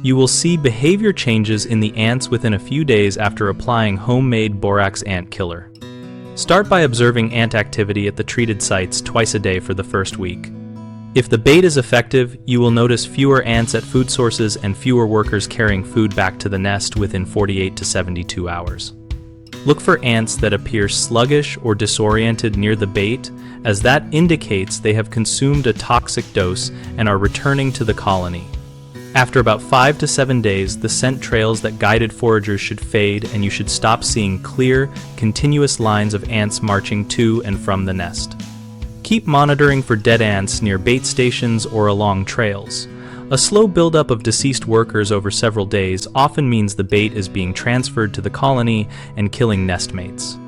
You will see behavior changes in the ants within a few days after applying homemade borax ant killer. Start by observing ant activity at the treated sites twice a day for the first week. If the bait is effective, you will notice fewer ants at food sources and fewer workers carrying food back to the nest within 48 to 72 hours. Look for ants that appear sluggish or disoriented near the bait, as that indicates they have consumed a toxic dose and are returning to the colony. After about 5 to 7 days, the scent trails that guided foragers should fade and you should stop seeing clear, continuous lines of ants marching to and from the nest. Keep monitoring for dead ants near bait stations or along trails. A slow buildup of deceased workers over several days often means the bait is being transferred to the colony and killing nestmates.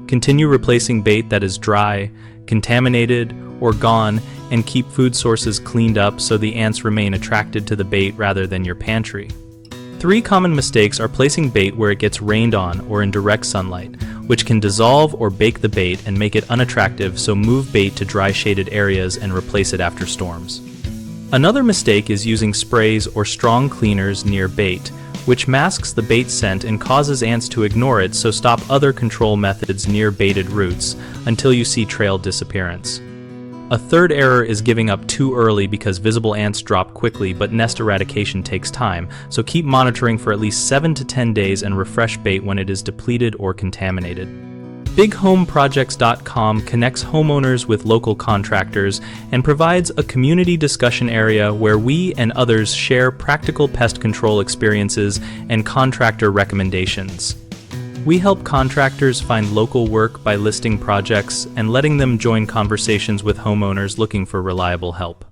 Continue replacing bait that is dry, contaminated, or gone, and keep food sources cleaned up so the ants remain attracted to the bait rather than your pantry. 3 common mistakes are placing bait where it gets rained on or in direct sunlight, which can dissolve or bake the bait and make it unattractive, so move bait to dry shaded areas and replace it after storms. Another mistake is using sprays or strong cleaners near bait, which masks the bait scent and causes ants to ignore it, so stop other control methods near baited routes until you see trail disappearance. A third error is giving up too early because visible ants drop quickly, but nest eradication takes time, so keep monitoring for at least 7 to 10 days and refresh bait when it is depleted or contaminated. BigHomeProjects.com connects homeowners with local contractors and provides a community discussion area where we and others share practical pest control experiences and contractor recommendations. We help contractors find local work by listing projects and letting them join conversations with homeowners looking for reliable help.